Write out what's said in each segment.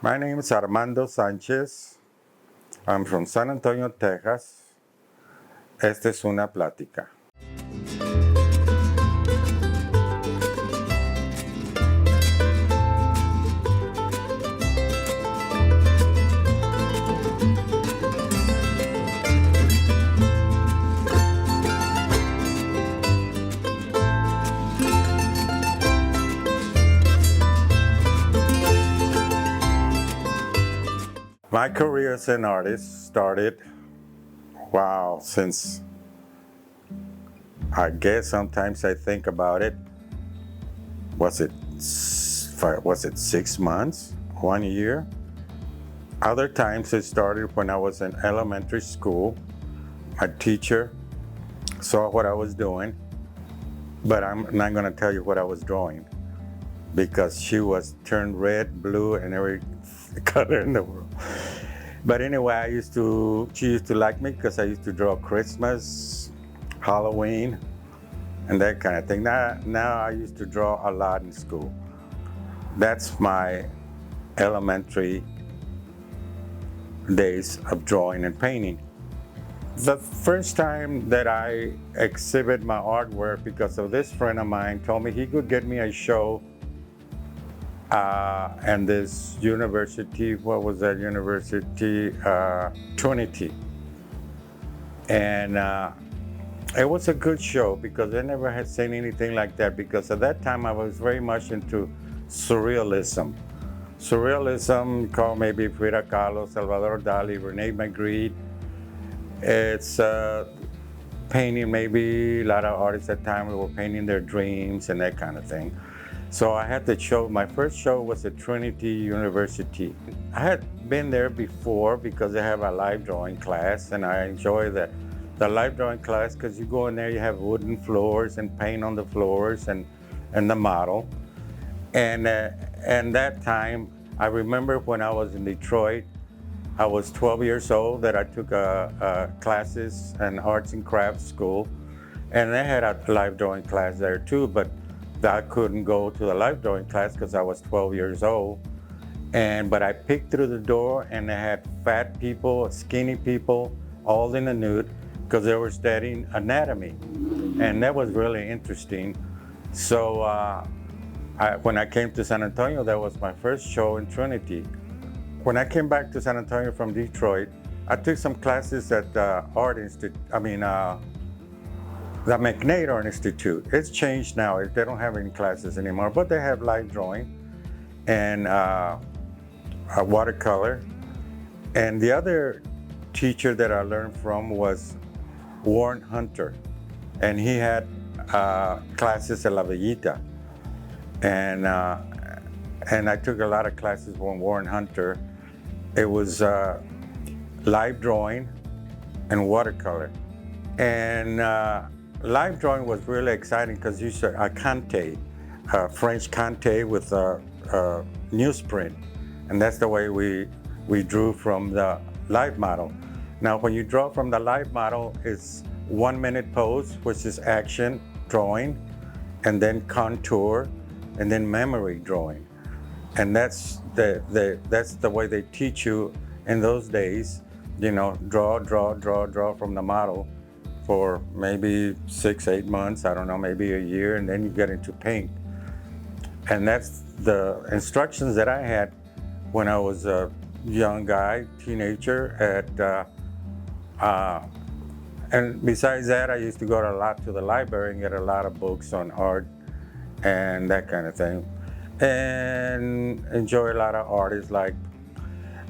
My name is Armando Sanchez. I'm from San Antonio, Texas. Esta es una plática. My career as an artist started, since I guess sometimes I think about it. Was it 6 months, 1 year? Other times it started when I was in elementary school. My teacher saw what I was doing, but I'm not going to tell you what I was drawing because she was turned red, blue, and every color in the world. But anyway, she used to like me because I used to draw Christmas, Halloween, and that kind of thing. Now I used to draw a lot in school. That's my elementary days of drawing and painting. The first time that I exhibit my artwork, because of this friend of mine told me he could get me a show and this university, what was that university? Trinity. And it was a good show because I never had seen anything like that, because at that time I was very much into surrealism. Surrealism, called maybe Frida Kahlo, Salvador Dali, Rene Magritte. It's painting, maybe a lot of artists at the time were painting their dreams and that kind of thing. So I had the show. My first show was at Trinity University. I had been there before because they have a live drawing class, and I enjoy the live drawing class because you go in there, you have wooden floors and paint on the floors and the model. And that time, I remember when I was in Detroit, I was 12 years old, that I took classes in arts and crafts school, and they had a live drawing class there too, but I couldn't go to the live drawing class because I was 12 years old. But I peeked through the door and they had fat people, skinny people, all in the nude because they were studying anatomy. And that was really interesting. So when I came to San Antonio, that was my first show in Trinity. When I came back to San Antonio from Detroit, I took some classes at the the McNair Art Institute. It's changed now. They don't have any classes anymore, but they have live drawing and watercolor. And the other teacher that I learned from was Warren Hunter, and he had classes at La Villita. And I took a lot of classes from Warren Hunter. It was live drawing and watercolor. And live drawing was really exciting because you saw a Conte, French Conte with newsprint. And that's the way we drew from the live model. Now, when you draw from the live model, it's 1 minute pose, which is action drawing, and then contour, and then memory drawing. And that's the way they teach you in those days. You know, draw from the model for maybe 6-8 months, I don't know, maybe a year, and then you get into paint. And that's the instructions that I had when I was a young guy, teenager. And besides that, I used to go a lot to the library and get a lot of books on art and that kind of thing. And enjoy a lot of artists like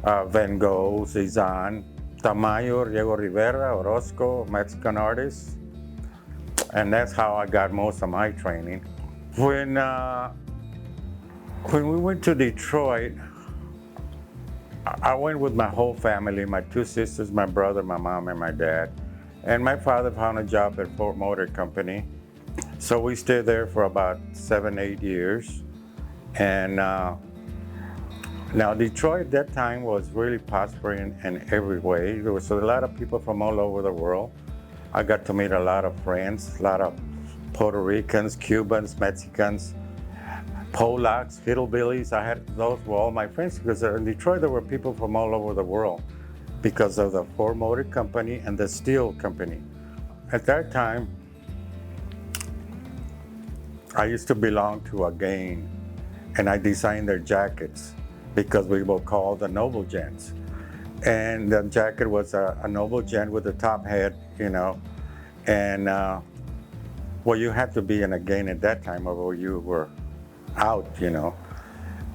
Van Gogh, Cezanne, Tamayo, Diego Rivera, Orozco, Mexican artists. And that's how I got most of my training. When we went to Detroit, I went with my whole family, my 2 sisters, my brother, my mom, and my dad. And my father found a job at Ford Motor Company. So we stayed there for about 7-8 years. And now Detroit at that time was really prospering in every way. There was a lot of people from all over the world. I got to meet a lot of friends, a lot of Puerto Ricans, Cubans, Mexicans, Polacks, hillbillies. I had those were all my friends because in Detroit there were people from all over the world because of the Ford Motor Company and the steel company. At that time, I used to belong to a gang, and I designed their jackets because we were called the Noble Gents. And the jacket was a Noble Gent with a top hat, you know. And well, you had to be in a gang at that time, or you were out, you know.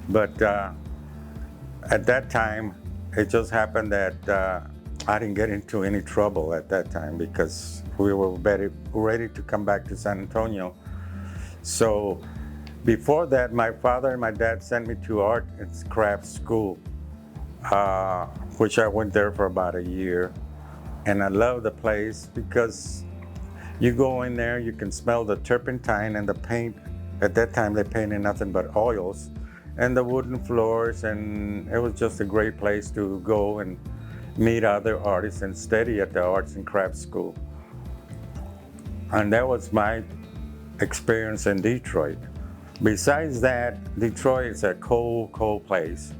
But at that time, it just happened that I didn't get into any trouble at that time because we were ready to come back to San Antonio. So before that, my father and my dad sent me to art and craft school, which I went there for about a year. And I love the place because you go in there, you can smell the turpentine and the paint. At that time, they painted nothing but oils and the wooden floors. And it was just a great place to go and meet other artists and study at the arts and crafts school. And that was my experience in Detroit. Besides that, Detroit is a cold, cold place.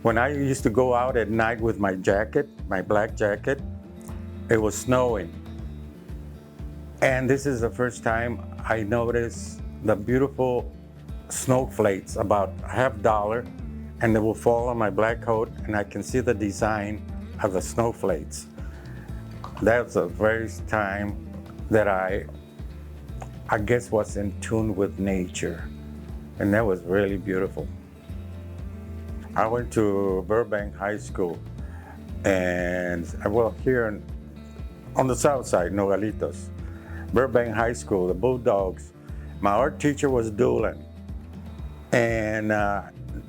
When I used to go out at night with my jacket, my black jacket, it was snowing. And this is the first time I noticed the beautiful snowflakes, about $50, and they will fall on my black coat, and I can see the design of the snowflakes. That's the first time that I guess was in tune with nature, and that was really beautiful. I went to Burbank High School, and well, here on the south side, Nogalitos. Burbank High School, the Bulldogs. My art teacher was Doolin, and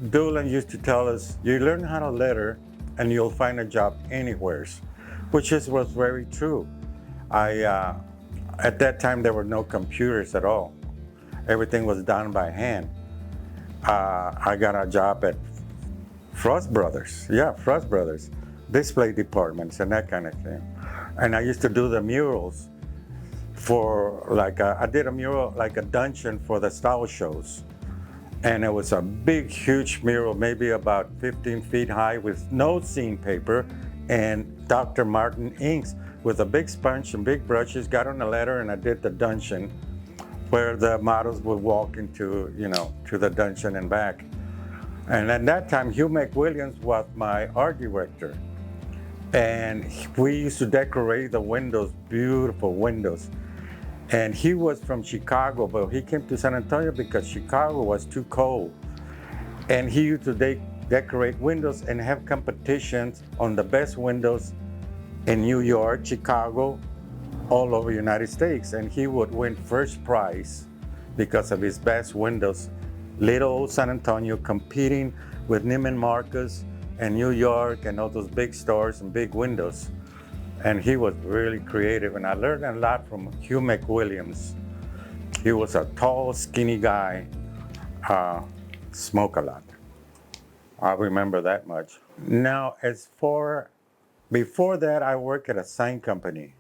Doolin used to tell us, you learn how to letter and you'll find a job anywhere, which was very true. At that time, there were no computers at all. Everything was done by hand. I got a job at Frost Brothers. Yeah, Frost Brothers. Display departments and that kind of thing. And I used to do the murals for I did a mural, like a dungeon for the style shows. And it was a big, huge mural, maybe about 15 feet high with no scene paper and Dr. Martin inks with a big sponge and big brushes, got on a ladder, and I did the dungeon where the models would walk into, to the dungeon and back. And at that time, Hugh McWilliams was my art director. And we used to decorate the windows, beautiful windows. And he was from Chicago, but he came to San Antonio because Chicago was too cold. And he used to decorate windows and have competitions on the best windows in New York, Chicago, all over the United States. And he would win first prize because of his best windows. Little old San Antonio competing with Neiman Marcus and New York and all those big stores and big windows. And he was really creative, and I learned a lot from Hugh McWilliams. He was a tall, skinny guy, smoked a lot. I remember that much. Now, before that, I worked at a sign company.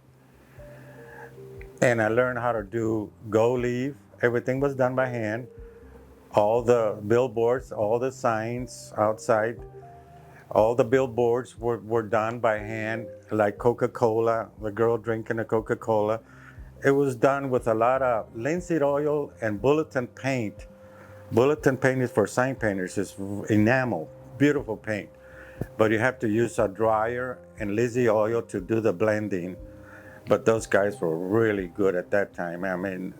And I learned how to do go leave. Everything was done by hand. All the billboards, all the signs outside, all the billboards were done by hand, like Coca-Cola, the girl drinking a Coca-Cola. It was done with a lot of linseed oil and bulletin paint. Bulletin paint is for sign painters. It's enamel, beautiful paint. But you have to use a dryer and linseed oil to do the blending. But those guys were really good at that time. I mean,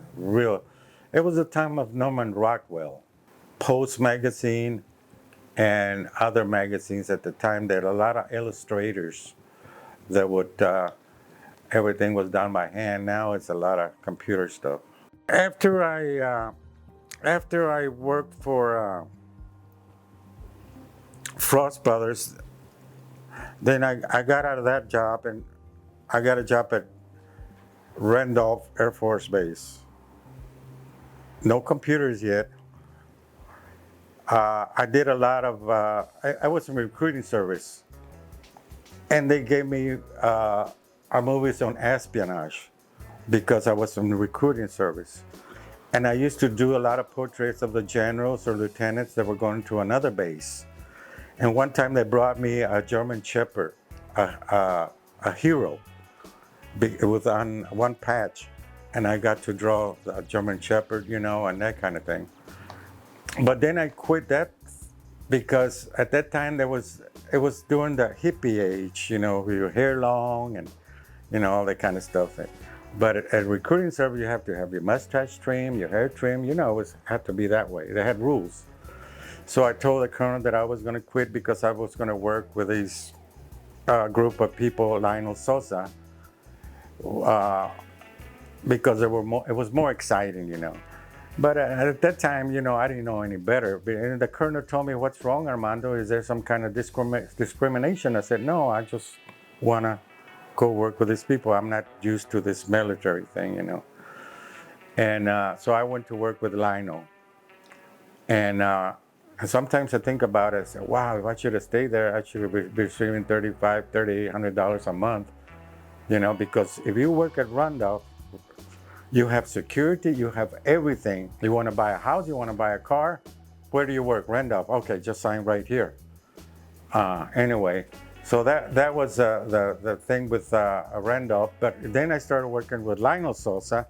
it was the time of Norman Rockwell, Post magazine, and other magazines at the time. There were a lot of illustrators that would, everything was done by hand. Now it's a lot of computer stuff. After I worked for Frost Brothers, then I got out of that job and I got a job at Randolph Air Force Base. No computers yet. I did a lot of, I was in recruiting service, and they gave me our movies on espionage because I was in the recruiting service. And I used to do a lot of portraits of the generals or lieutenants that were going to another base. And one time they brought me a German Shepherd, a, a hero. It was on one patch, and I got to draw the German Shepherd, and that kind of thing. But then I quit that because at that time it was during the hippie age, with your hair long and all that kind of stuff. But at recruiting service, you have to have your mustache trim, your hair trim. It had to be that way. They had rules. So I told the colonel that I was going to quit because I was going to work with this group of people, Lionel Sosa, uh, because it was more exciting. But at that time, I didn't know any better. And the colonel told me, "What's wrong, Armando? Is there some kind of discrimination?" I said, "No, I just want to go work with these people. I'm not used to this military thing. And so I went to work with Lionel. And sometimes I think about it, I say, wow, if I should have stayed there, I should have been receiving $3,800 a month, because if you work at Randolph, you have security, you have everything. You want to buy a house, you want to buy a car, where do you work? Randolph. Okay, just sign right here. Anyway, so that was the thing with Randolph. But then I started working with Lionel Sosa,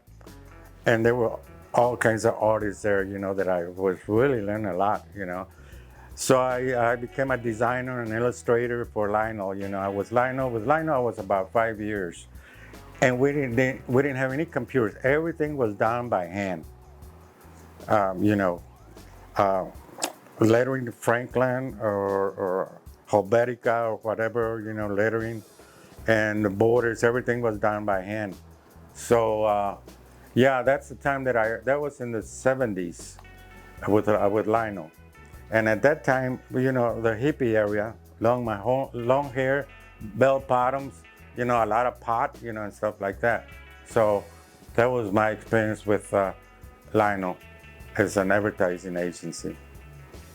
and there were all kinds of artists there, that I was really learning a lot. So I became a designer and illustrator for Lionel. I was Lionel. With Lionel, I was about 5 years. And we didn't have any computers. Everything was done by hand. Um, you know, uh, Lettering Franklin or Helvetica or whatever, lettering and the borders, everything was done by hand. So yeah, that's the time that was in the 70s with Lionel. And at that time, the hippie area, long hair, bell bottoms, a lot of pot, and stuff like that. So that was my experience with Lionel as an advertising agency.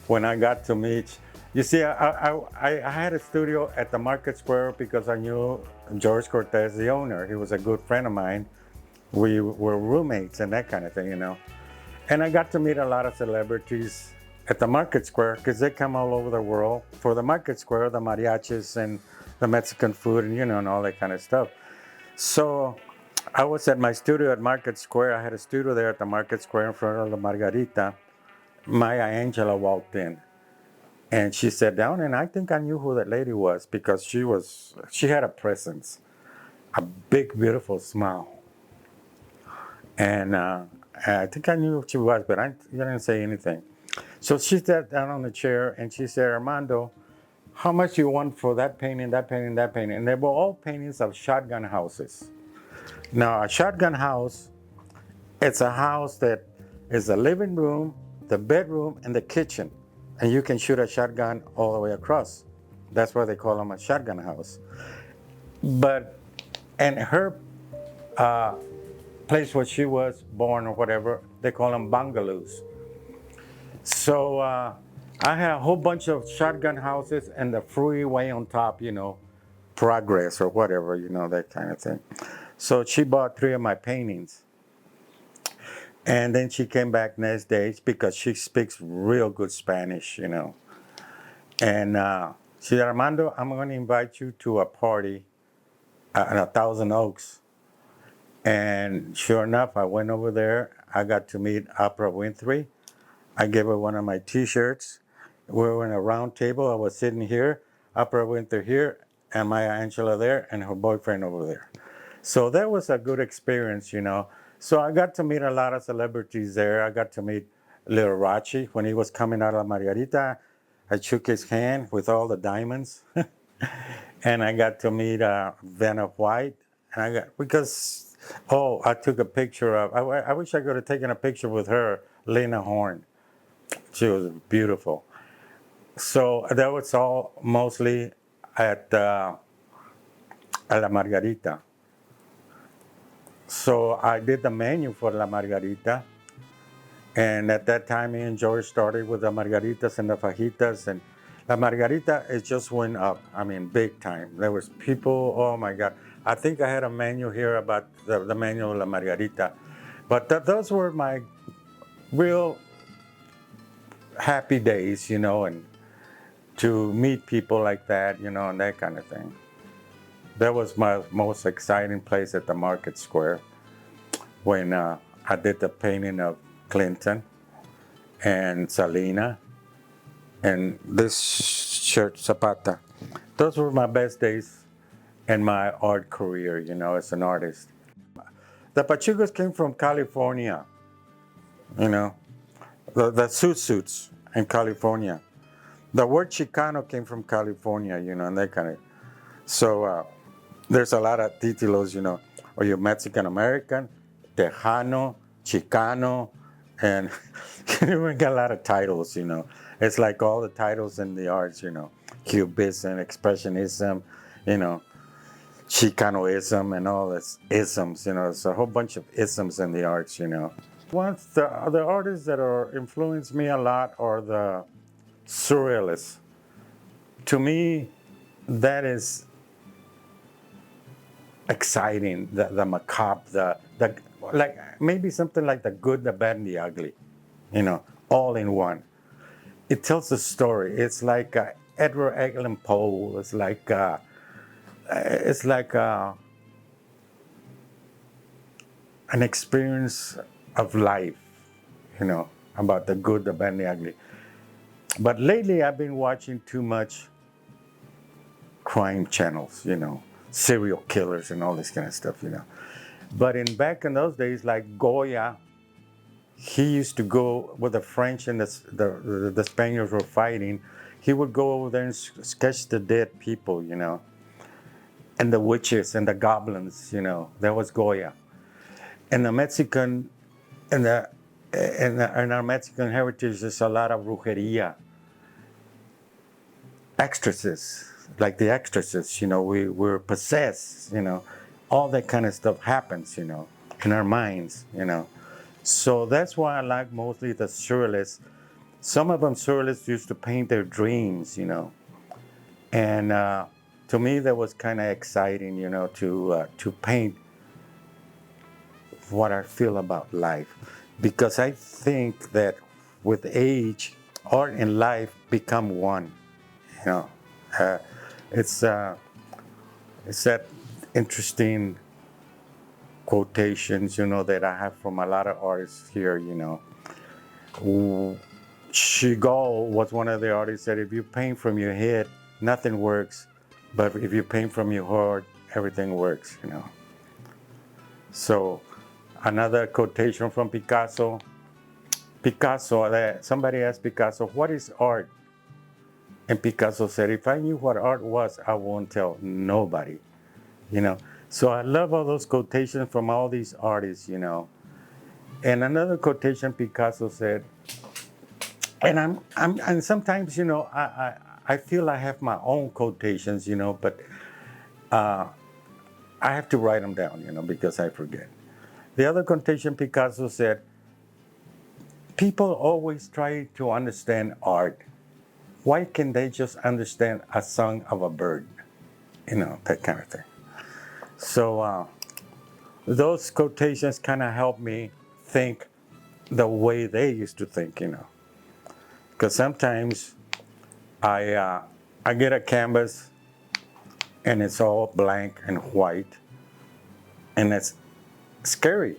When I got to meet, you see, I had a studio at the Market Square because I knew George Cortez, the owner. He was a good friend of mine. We were roommates and that kind of thing. And I got to meet a lot of celebrities at the Market Square because they come all over the world for the Market Square, the mariachis and the Mexican food and all that kind of stuff. So I was at my studio at Market Square. I had a studio there at the Market Square in front of the Margarita. Maya Angela walked in and she sat down, and I think I knew who that lady was because she had a presence, a big, beautiful smile. And I think I knew who she was, but I didn't say anything. So she sat down on the chair and she said, Armando, how much you want for that painting, that painting, that painting? And they were all paintings of shotgun houses. Now, a shotgun house, it's a house that is the living room, the bedroom, and the kitchen. And you can shoot a shotgun all the way across. That's why they call them a shotgun house. But, and her place where she was born or whatever, they call them bungalows. So I had a whole bunch of shotgun houses and the freeway on top, Progress or whatever, that kind of thing. So she bought 3 of my paintings. And then she came back next day because she speaks real good Spanish. And she said, Armando, I'm going to invite you to a party at 1,000 Oaks. And sure enough, I went over there. I got to meet Oprah Winfrey. I gave her one of my T-shirts. We were in a round table. I was sitting here, Oprah Winfrey here, and Maya Angelou there, and her boyfriend over there. So that was a good experience. So I got to meet a lot of celebrities there. I got to meet Little Rachi when he was coming out of Margarita. I shook his hand with all the diamonds. And I got to meet Vanna White. And I took a picture of, I wish I could have taken a picture with her, Lena Horne. She was beautiful. So that was all mostly at La Margarita. So I did the menu for La Margarita. And at that time, me and George started with the margaritas and the fajitas. And La Margarita, it just went up. I mean, big time. There was people, oh my God. I think I had a menu here about the menu of La Margarita. But those were my real happy days, and to meet people like that, and that kind of thing. That was my most exciting place at the Market Square when I did the painting of Clinton and Salina and this shirt Zapata. Those were my best days in my art career, as an artist. The Pachucos came from California, you know, the suits in California. The word Chicano came from California, and that kind of. So there's a lot of titulos, Are you Mexican American, Tejano, Chicano, and we got a lot of titles, It's like all the titles in the arts, Cubism, Expressionism, Chicanoism, and all this isms, It's a whole bunch of isms in the arts, Once the artists that are influenced me a lot are the surrealists. To me, that is exciting, the macabre, the like maybe something like the good, the bad, and the ugly, all in one. It tells a story. It's like Edward Allan Poe. It's like an experience of life, about the good, the bad, and the ugly. But lately, I've been watching too much crime channels, serial killers and all this kind of stuff, But back in those days, like Goya, he used to go with the French and the Spaniards were fighting. He would go over there and sketch the dead people, and the witches and the goblins, That was Goya. And the Mexican, in our Mexican heritage, there's a lot of brujeria, exorcists, like the exorcists, we're possessed, all that kind of stuff happens, in our minds, So that's why I like mostly the surrealists. Some of them surrealists used to paint their dreams, and to me that was kind of exciting, to paint what I feel about life, because I think that with age, art and life become one. Uh, it's that interesting quotations, that I have from a lot of artists here, Chagall was one of the artists that if you paint from your head, nothing works, but if you paint from your heart, everything works, So another quotation from Picasso, somebody asked Picasso, what is art? And Picasso said, if I knew what art was, I won't tell nobody, So I love all those quotations from all these artists, And another quotation Picasso said, and sometimes, I feel I have my own quotations, but I have to write them down, because I forget. The other quotation Picasso said, people always try to understand art. Why can't they just understand a song of a bird? That kind of thing. So those quotations kind of help me think the way they used to think, Because sometimes I get a canvas and it's all blank and white, and it's scary,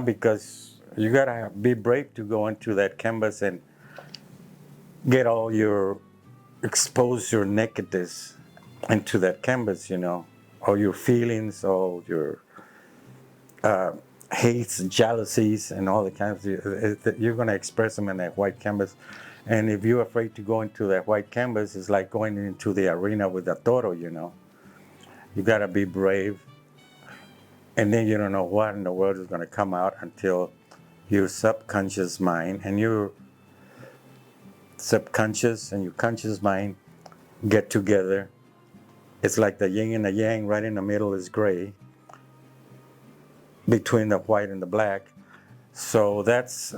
because you gotta be brave to go into that canvas and get all expose your nakedness into that canvas, all your feelings, all your hates, jealousies, and all the kinds of, you're going to express them in that white canvas. And if you're afraid to go into that white canvas, it's like going into the arena with a toro, You got to be brave. And then you don't know what in the world is going to come out until your subconscious mind and your subconscious and your conscious mind get together. It's like the yin and the yang. Right in the middle is gray, between the white and the black. So that's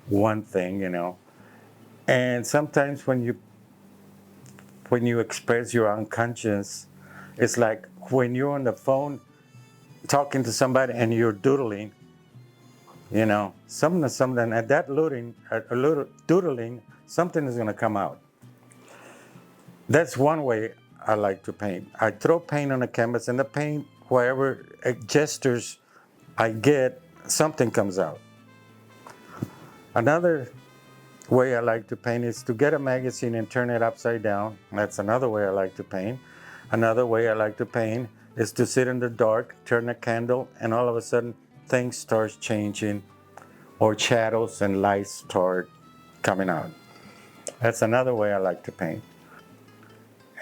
one thing, And sometimes when you express your unconscious, it's like when you're on the phone talking to somebody and you're doodling, You know, something at that a little doodling, something is going to come out. That's one way I like to paint. I throw paint on the canvas, and the paint, wherever gestures I get, something comes out. Another way I like to paint is to get a magazine and turn it upside down. That's another way I like to paint. Another way I like to paint is to sit in the dark, turn a candle, and all of a sudden things start changing, or shadows and lights start coming out. That's another way I like to paint.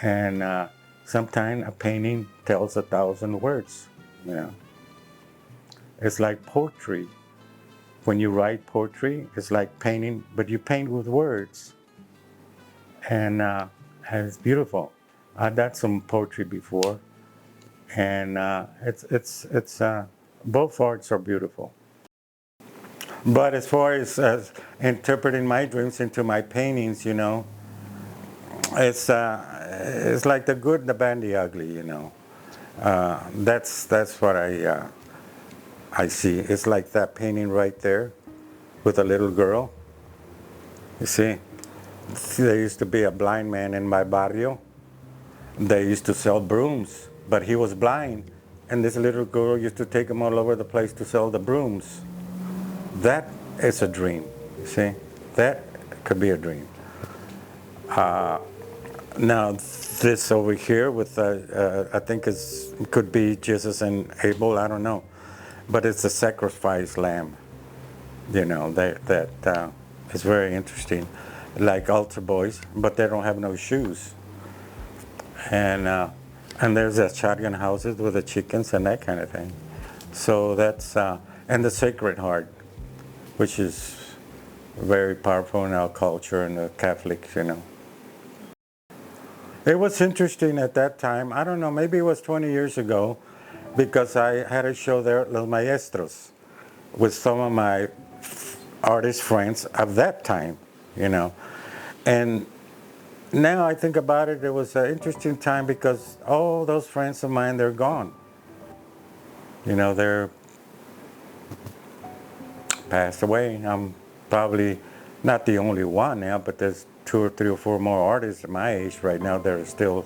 And sometimes a painting tells 1,000 words. You know, it's like poetry. When you write poetry, it's like painting, but you paint with words, and it's beautiful. I've done some poetry before, and it's both arts are beautiful. But as far as interpreting my dreams into my paintings, you know, it's like the good, the bad, the ugly. You know, that's what I see. It's like that painting right there with a little girl. You see, there used to be a blind man in my barrio. They used to sell brooms, but he was blind, and this little girl used to take him all over the place to sell the brooms. That is a dream. You see, that could be a dream. Now, this over here with I think could be Jesus and Abel. I don't know, but it's a sacrifice lamb. You know that is very interesting, like altar boys, but they don't have no shoes. And there's the shotgun houses with the chickens and that kind of thing. So that's and the Sacred Heart, which is very powerful in our culture and the Catholics, you know. It was interesting at that time. I don't know, maybe it was 20 years ago, because I had a show there at Los Maestros with some of my artist friends of that time, you know. And now I think about it, it was an interesting time because all those friends of mine, they're gone. You know, they're passed away. I'm probably not the only one now, but there's 2 or 3 or 4 more artists at my age right now that are still,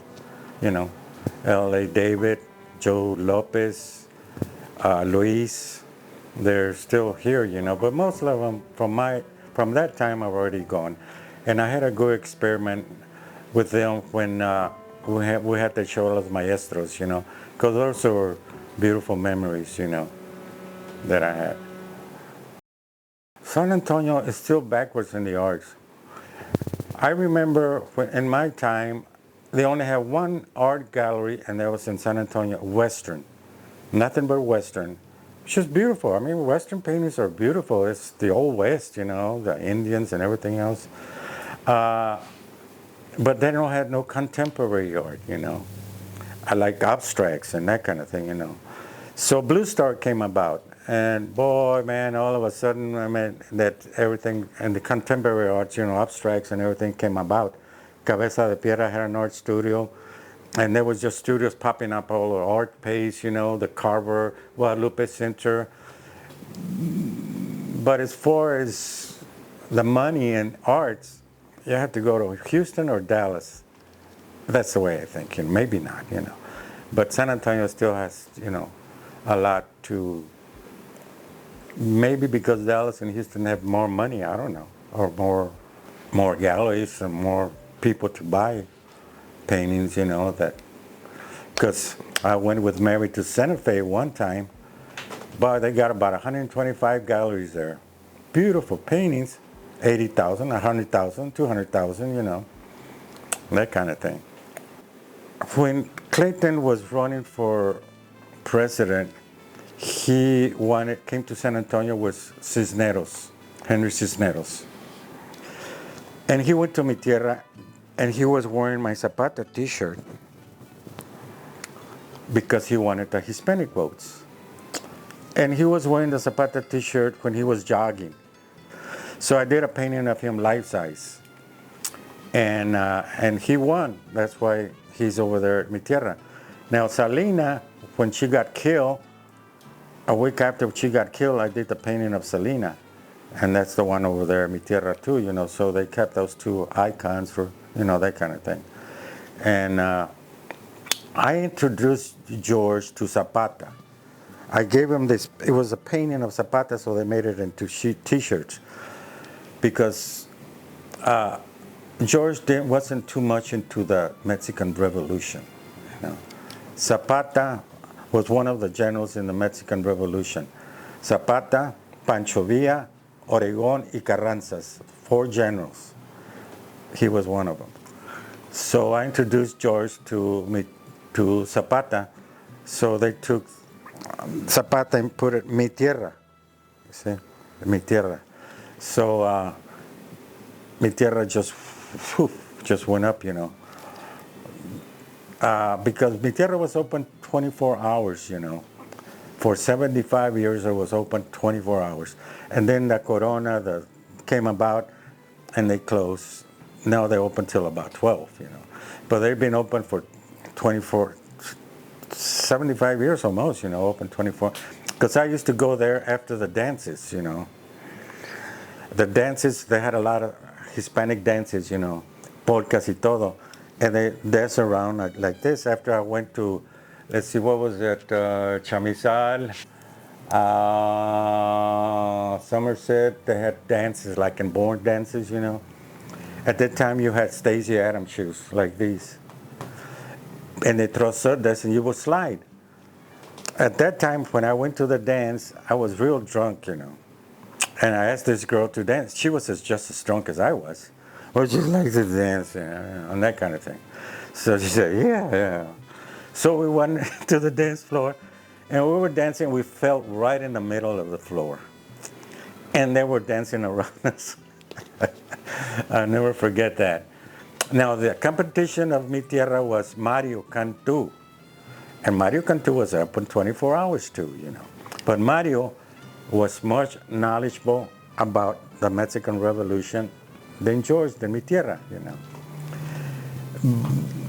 you know, L.A. David, Joe Lopez, Luis. They're still here, you know, but most of them from that time are already gone. And I had a good experiment with them when we had the show Los Maestros, you know, because those were beautiful memories, you know, that I had. San Antonio is still backwards in the arts. I remember when, in my time, they only had one art gallery, and that was in San Antonio, Western. Nothing but Western. Which is beautiful. I mean, Western paintings are beautiful. It's the old West, you know, the Indians and everything else. But they don't have no contemporary art, you know. I like abstracts and that kind of thing, you know. So Blue Star came about, and boy, man, all of a sudden, I mean, that everything, and the contemporary arts, you know, abstracts and everything came about. Cabeza de Piedra had an art studio, and there was just studios popping up all over, Art Pace, you know, the Carver, Guadalupe Center. But as far as the money and arts, you have to go to Houston or Dallas. That's the way I think, you know, maybe not, you know. But San Antonio still has, you know, a lot to, maybe because Dallas and Houston have more money, I don't know, or more galleries and more people to buy paintings, you know, that, because I went with Mary to Santa Fe one time, but they got about 125 galleries there. Beautiful paintings, 80,000, 100,000, 200,000, you know, that kind of thing. When Clinton was running for president, he came to San Antonio with Cisneros, Henry Cisneros. And he went to mi tierra, and he was wearing my Zapata t-shirt because he wanted the Hispanic votes. And he was wearing the Zapata t-shirt when he was jogging. So I did a painting of him life-size. And he won. That's why he's over there at mi tierra. Now, Salina, when she got killed, a week after she got killed, I did the painting of Selena. And that's the one over there, Mi Tierra too, so they kept those two icons for, that kind of thing. And I introduced George to Zapata. I gave him this, it was a painting of Zapata, so they made it into t-shirts. Because George wasn't too much into the Mexican Revolution. Zapata was one of the generals in the Mexican Revolution. Zapata, Pancho Villa, Oregon, y Carranzas, 4 generals. He was one of them. So I introduced George to Zapata. So they took Zapata and put it Mi Tierra. You see, Mi Tierra. So Mi Tierra just went up, because Mi Tierra was open 24 hours, For 75 years, it was open 24 hours. And then the Corona came about, and they closed. Now they open till about 12, But they've been open for 75 years almost, open 24. Because I used to go there after the dances, The dances, they had a lot of Hispanic dances, polkas y todo. And they dance around like this. After I went to, let's see, what was it, Chamizal, Somerset, they had dances like in born dances, At that time you had Stacey Adams shoes like these. And they throw sodas and you would slide. At that time when I went to the dance, I was real drunk, And I asked this girl to dance. She was just as drunk as I was. Would you like to dance? And that kind of thing. So she said, yeah. So we went to the dance floor, and we were dancing. We felt right in the middle of the floor. And they were dancing around us. I'll never forget that. Now, the competition of Mi Tierra was Mario Cantu. And Mario Cantu was open 24 hours too, But Mario was much knowledgeable about the Mexican Revolution than George, than Mi Tierra,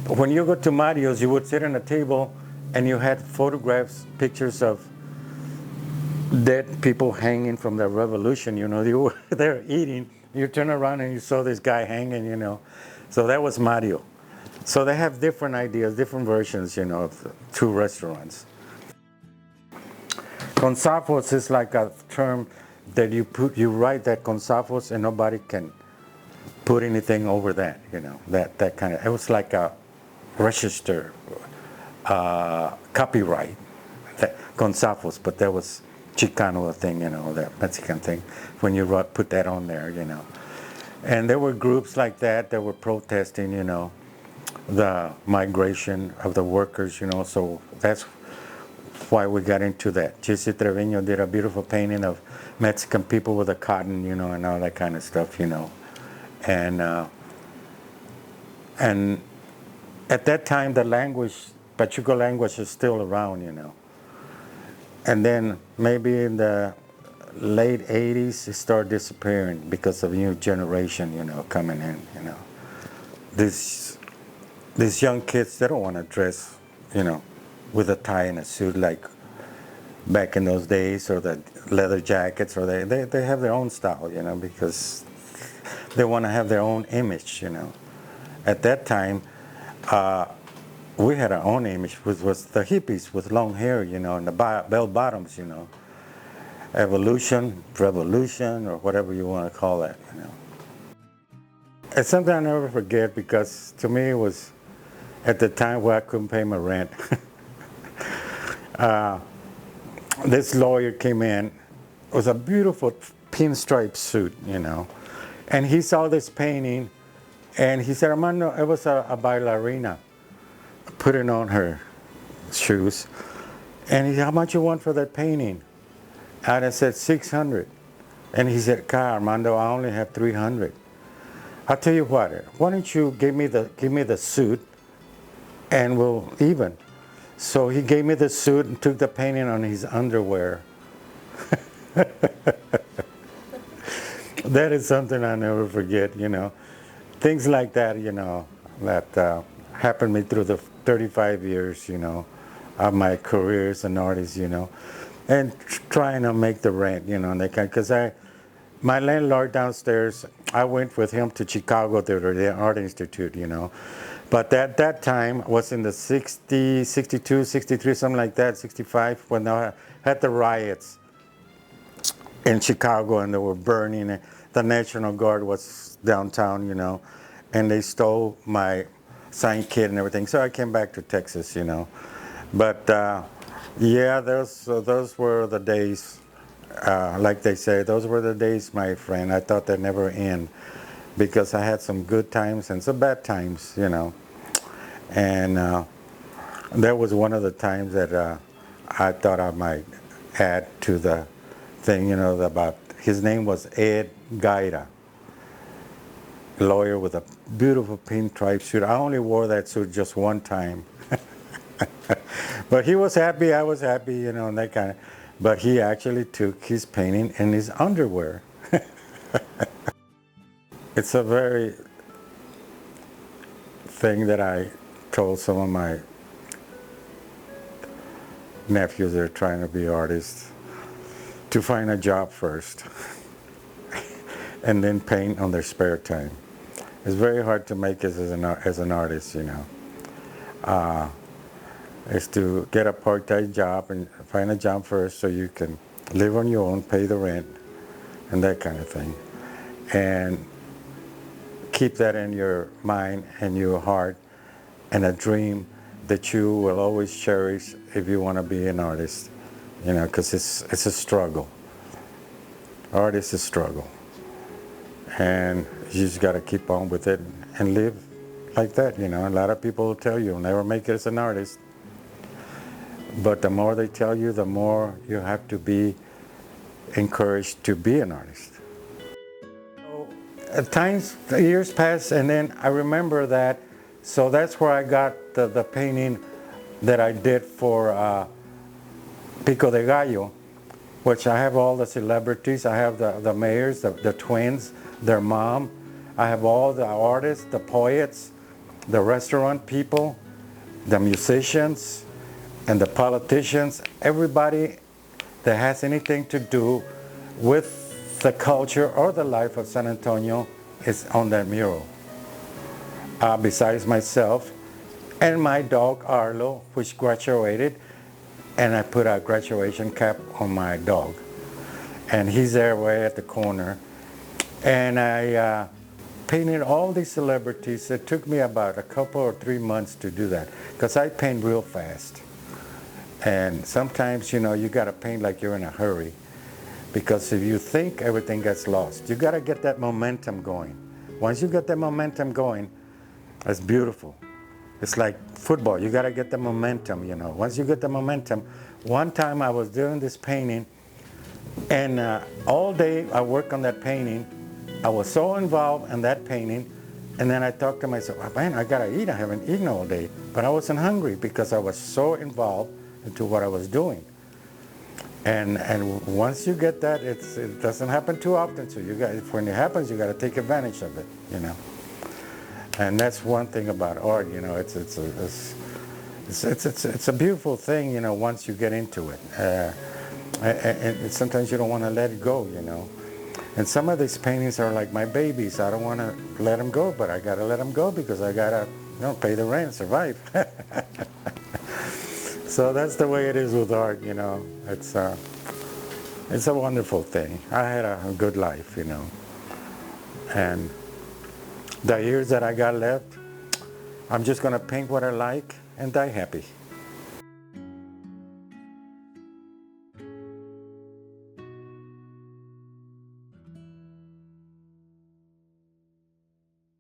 When you go to Mario's, you would sit on a table and you had photographs, pictures of dead people hanging from the revolution, You were there eating, you turn around and you saw this guy hanging, So that was Mario. So they have different ideas, different versions, of the 2 restaurants. Consafos is like a term that you write that consafos and nobody can put anything over that, that kind of, it was like a register, copyright, that consafos, but that was Chicano thing, that Mexican thing, when you put that on there, And there were groups like that were protesting, the migration of the workers, so that's why we got into that. Jesse Trevino did a beautiful painting of Mexican people with the cotton, and all that kind of stuff, And at that time, the language, Pachuco language, is still around, And then maybe in the late 80s, it started disappearing because of new generation, coming in, These young kids, they don't want to dress, with a tie and a suit like back in those days, or the leather jackets, or they have their own style, because they want to have their own image, At that time, we had our own image, which was the hippies with long hair, and the bell bottoms, Evolution, revolution, or whatever you want to call that, It's something I never forget, because to me it was at the time where I couldn't pay my rent. This lawyer came in. It was a beautiful pinstripe suit, And he saw this painting, and he said, Armando, it was a bailarina putting on her shoes. And he said, how much you want for that painting? And I said, 600. And he said, Armando, I only have 300. I'll tell you what, why don't you give me the suit, and we'll even. So he gave me the suit and took the painting on his underwear. That is something I never forget, Things like that, that happened to me through the 35 years, of my career as an artist, and trying to make the rent, you know, because my landlord downstairs, I went with him to Chicago to the Art Institute, you know. But at that time was in the 60, 62, 63, something like that, 65, when I had the riots in Chicago and they were burning it. The National Guard was downtown, you know, and they stole my signed kit and everything. So I came back to Texas, you know. But yeah, those were the days. Like they say, those were the days, my friend. I thought they'd never end because I had some good times and some bad times, you know. And that was one of the times that I thought I might add to the thing, you know, about his name was Ed Gaira, lawyer with a beautiful pinstripe suit. I only wore that suit just one time. But he was happy, I was happy, you know, and that kind of. But he actually took his painting in his underwear. It's a very thing that I told some of my nephews that are trying to be artists to find a job first and then paint on their spare time. It's very hard to make it as an artist, you know. Is to get a part-time job and find a job first so you can live on your own, pay the rent, and that kind of thing. And keep that in your mind and your heart and a dream that you will always cherish if you want to be an artist, you know, because it's a struggle. Art is a struggle. And you just got to keep on with it and live like that, you know. A lot of people will tell you you'll never make it as an artist. But the more they tell you, the more you have to be encouraged to be an artist. So, years pass, and then I remember that. So that's where I got the painting that I did for Pico de Gallo, which I have all the celebrities. I have the mayors, the twins, their mom. I have all the artists, the poets, the restaurant people, the musicians, and the politicians, everybody that has anything to do with the culture or the life of San Antonio is on that mural. Besides myself and my dog Arlo, which graduated, and I put a graduation cap on my dog. And he's there way at the corner. And I painted all these celebrities. It took me about a couple or 3 months to do that because I paint real fast. And sometimes, you know, you got to paint like you're in a hurry because if you think, everything gets lost. You got to get that momentum going. Once you get that momentum going, it's beautiful. It's like football. You got to get the momentum, you know. Once you get the momentum, one time I was doing this painting and all day I worked on that painting. I was so involved in that painting, and then I thought to myself, oh, man, I got to eat. I haven't eaten all day. But I wasn't hungry because I was so involved into what I was doing. And once you get that, it doesn't happen too often. So when it happens, you got to take advantage of it, you know. And that's one thing about art, you know. It's a beautiful thing, you know. Once you get into it, and sometimes you don't want to let it go, you know. And some of these paintings are like my babies. I don't want to let them go, but I got to let them go because I got to, you know, pay the rent, survive. So that's the way it is with art, you know. It's a wonderful thing. I had a good life, you know. And the years that I got left, I'm just going to paint what I like and die happy.